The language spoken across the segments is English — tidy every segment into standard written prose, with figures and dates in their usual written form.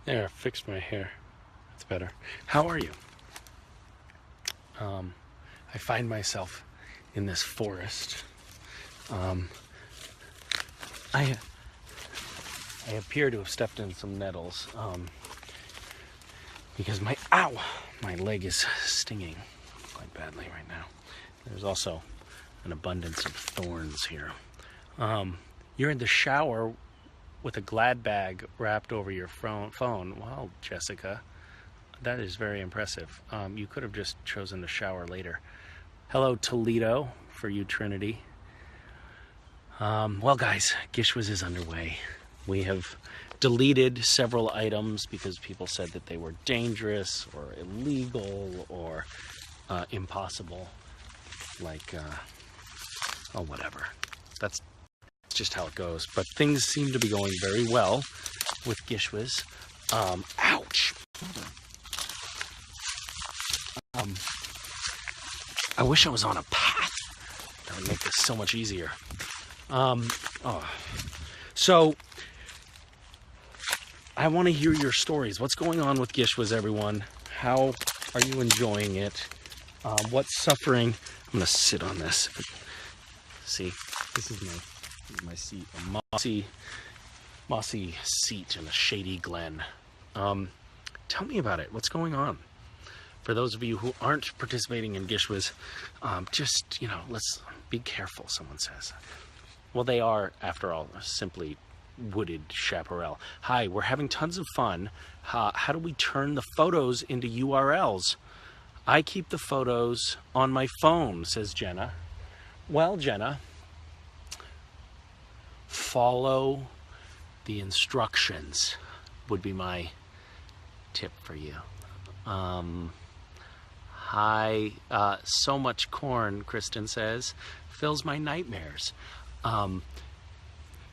There, I fixed my hair. That's better. How are you? I find myself in this forest. I appear to have stepped in some nettles because my leg is stinging quite badly right now. There's also an abundance of thorns here. You're in the shower with a Glad bag wrapped over your phone. Wow, Jessica, that is very impressive. You could have just chosen to shower later. Hello, Toledo, for you, Trinity. Well, guys, Gishwas is underway. We have deleted several items because people said that they were dangerous or illegal or impossible. Like, whatever. That's just how it goes. But things seem to be going very well with Gishwas. Ouch! I wish I was on a path. That would make this so much easier. So, I want to hear your stories. What's going on with Gishwas, everyone? How are you enjoying it? What's suffering? I'm going to sit on this. See, this is my seat. A mossy seat in a shady glen. Tell me about it. What's going on? For those of you who aren't participating in Gishwas, just, let's be careful, someone says. Well, they are, after all, simply wooded chaparral. Hi, we're having tons of fun. How do we turn the photos into URLs? I keep the photos on my phone, says Jenna. Well, Jenna, follow the instructions would be my tip for you. Hi, so much corn, Kristen says, fills my nightmares.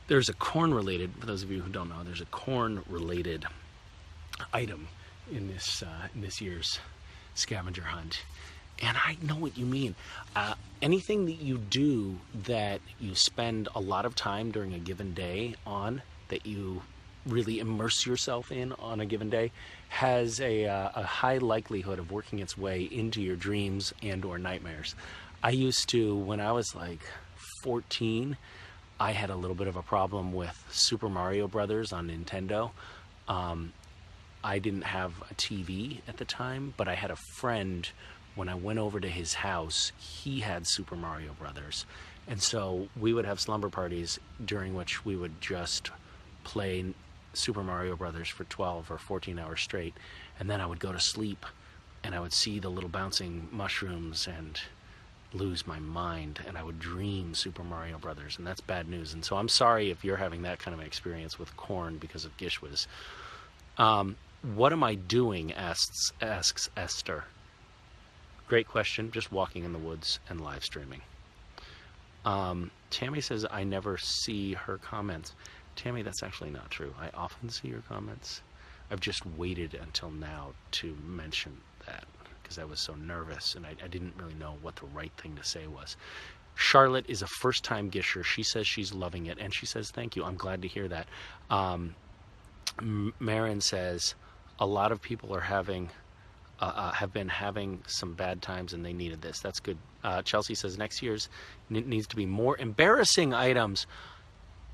There's a corn-related, for those of you who don't know, there's a corn-related item in this year's scavenger hunt. And I know what you mean. Anything that you do that you spend a lot of time during a given day on, that you really immerse yourself in on a given day, has a high likelihood of working its way into your dreams and or nightmares. I used to, when I was like 14, I had a little bit of a problem with Super Mario Brothers on Nintendo. I didn't have a TV at the time, but I had a friend. When I went over to his house, he had Super Mario Brothers. And so we would have slumber parties during which we would just play Super Mario Brothers for 12 or 14 hours straight. And then I would go to sleep and I would see the little bouncing mushrooms and lose my mind, and I would dream Super Mario Brothers, and that's bad news. And so I'm sorry if you're having that kind of experience with corn because of Gishwas. What am I doing, asks Esther. Great question. Just walking in the woods and live streaming. Tammy says I never see her comments. Tammy, that's actually not true. I often see your comments. I've just waited until now to mention that because I was so nervous and I didn't really know what the right thing to say was. Charlotte is a first-time Gisher. She says she's loving it, and she says thank you. I'm glad to hear that. Marin says a lot of people are have been having some bad times and they needed this. That's good. Chelsea says next year's needs to be more embarrassing items.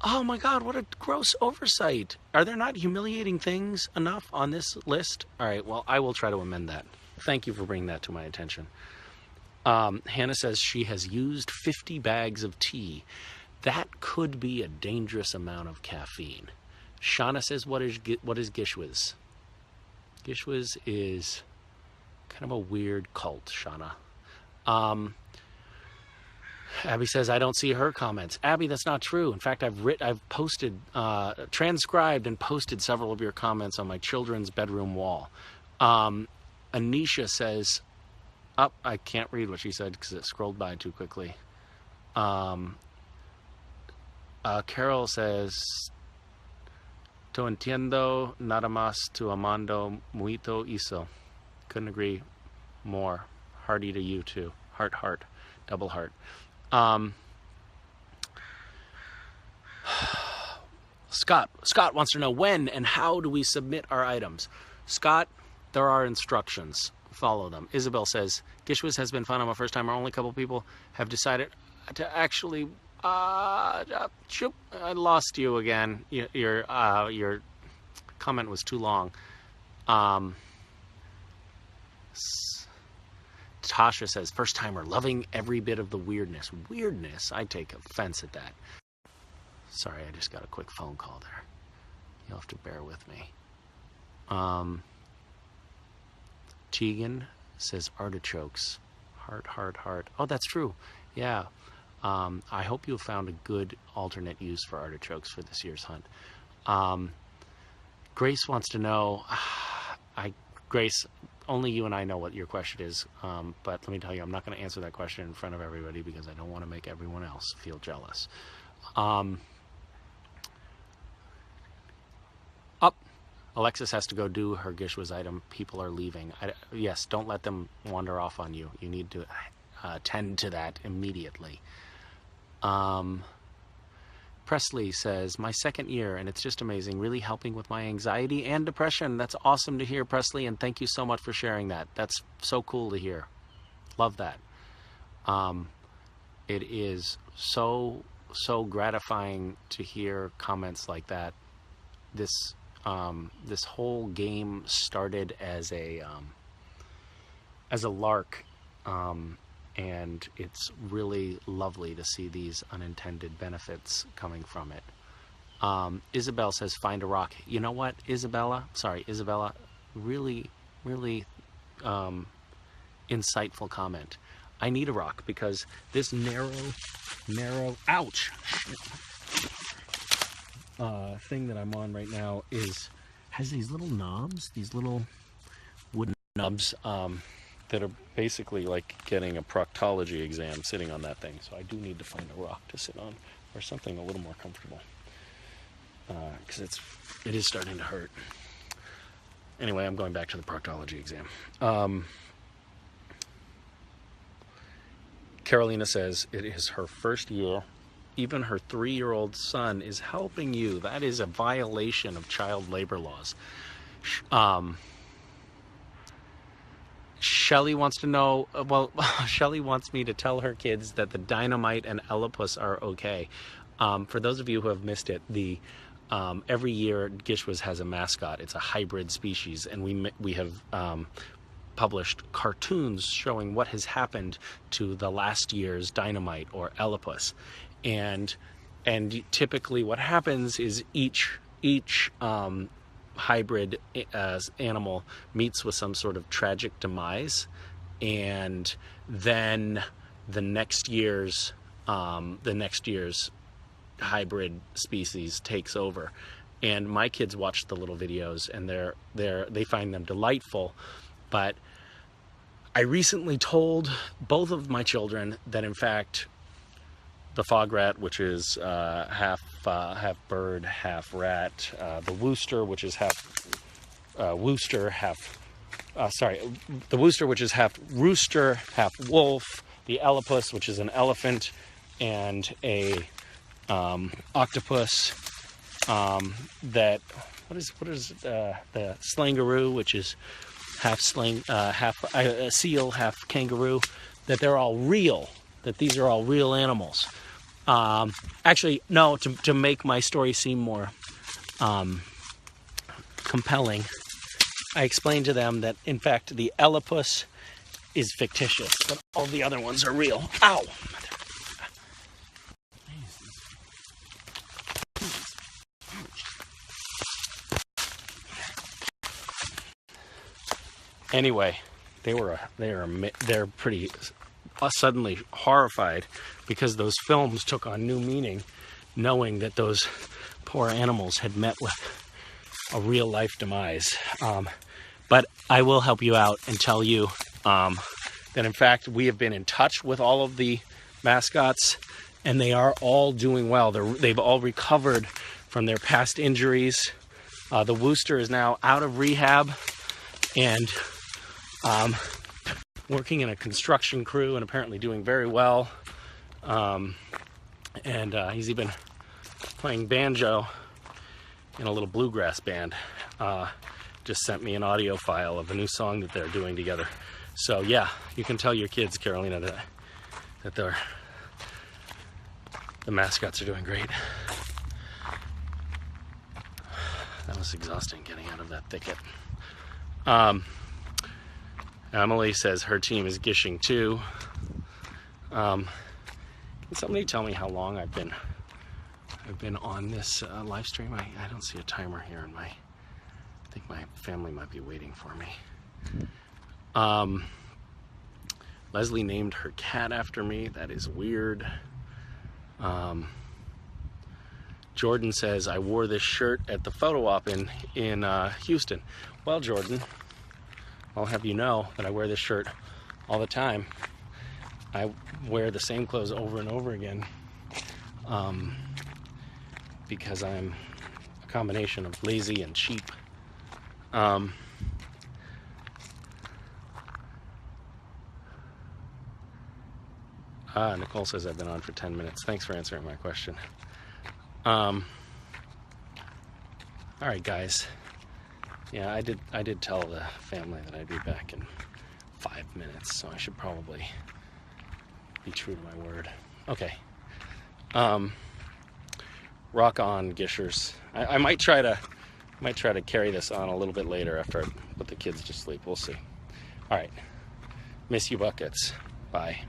Oh my God, what a gross oversight. Are there not humiliating things enough on this list? All right, well, I will try to amend that. Thank you for bringing that to my attention. Hannah says she has used 50 bags of tea. That could be a dangerous amount of caffeine. Shauna says, what is Gishwas? Gishwas is kind of a weird cult, Shauna. Abby says, I don't see her comments. Abby, that's not true. In fact, I've posted, transcribed and posted several of your comments on my children's bedroom wall. Anisha says, I can't read what she said because it scrolled by too quickly. Carol says, "To entiendo nada más tu amando muito eso." Couldn't agree more. Hearty to you too. Heart, double heart. Scott wants to know when and how do we submit our items. Scott, there are instructions. Follow them. Isabel says, Gishwas has been fun. I'm a first timer. Only a couple people have decided to actually... I lost you again. Your comment was too long. Tasha says, first timer, loving every bit of the weirdness. Weirdness? I take offense at that. Sorry, I just got a quick phone call there. You'll have to bear with me. Tegan says artichokes. Heart. Oh, that's true. Yeah. I hope you have found a good alternate use for artichokes for this year's hunt. Grace wants to know, Grace, only you and I know what your question is, but let me tell you, I'm not going to answer that question in front of everybody because I don't want to make everyone else feel jealous. Alexis has to go do her Gishwas item. People are leaving. Yes, don't let them wander off on you. You need to tend to that immediately. Presley says, my second year, and it's just amazing, really helping with my anxiety and depression. That's awesome to hear, Presley, and thank you so much for sharing that. That's so cool to hear. Love that. It is so gratifying to hear comments like that. This whole game started as a lark, and it's really lovely to see these unintended benefits coming from it. Isabel says, find a rock. You know what, Isabella, really insightful comment. I need a rock because this narrow ouch thing that I'm on right now has these little knobs, these little wooden knobs that are basically like getting a proctology exam sitting on that thing. So I do need to find a rock to sit on or something a little more comfortable because it is starting to hurt. Anyway, I'm going back to the proctology exam. Carolina says it is her first year. Even her 3-year-old son is helping you. That is a violation of child labor laws. Shelly wants to know, Shelly wants me to tell her kids that the dynamite and Elipus are okay. For those of you who have missed it, every year Gishwas has a mascot. It's a hybrid species, and we have published cartoons showing what has happened to the last year's dynamite or Elipus. And typically what happens is each hybrid animal meets with some sort of tragic demise, and then the next year's hybrid species takes over. And my kids watch the little videos, and they find them delightful. But I recently told both of my children that in fact the fog rat, which is half bird, half rat, the wooster, which is half wooster, the wooster, which is half rooster, half wolf, the Elipus, which is an elephant, and a octopus. What is the slangaroo, which is half seal, half kangaroo. That they're all real. That these are all real animals. Actually, no, to make my story seem more compelling, I explained to them that, in fact, the Elipus is fictitious, but all the other ones are real. Ow! Anyway, they're pretty suddenly horrified because those films took on new meaning, knowing that those poor animals had met with a real life demise. But I will help you out and tell you that in fact we have been in touch with all of the mascots, and they are all doing well. They've all recovered from their past injuries. The wooster is now out of rehab and working in a construction crew and apparently doing very well. And he's even playing banjo in a little bluegrass band, just sent me an audio file of a new song that they're doing together. So yeah, you can tell your kids, Carolina, that the mascots are doing great. That was exhausting getting out of that thicket. Emily says her team is gishing too. Can somebody tell me how long I've been on this live stream? I don't see a timer here in I think my family might be waiting for me. Leslie named her cat after me. That is weird. Jordan says, I wore this shirt at the photo op in Houston. Well, Jordan, I'll have you know that I wear this shirt all the time. I wear the same clothes over and over again because I'm a combination of lazy and cheap. Nicole says I've been on for 10 minutes. Thanks for answering my question. All right, guys. Yeah, I did tell the family that I'd be back in 5 minutes, so I should probably be true to my word. Okay. Rock on, Gishers. I might try to carry this on a little bit later after I put the kids to sleep. We'll see. All right. Miss you, buckets. Bye.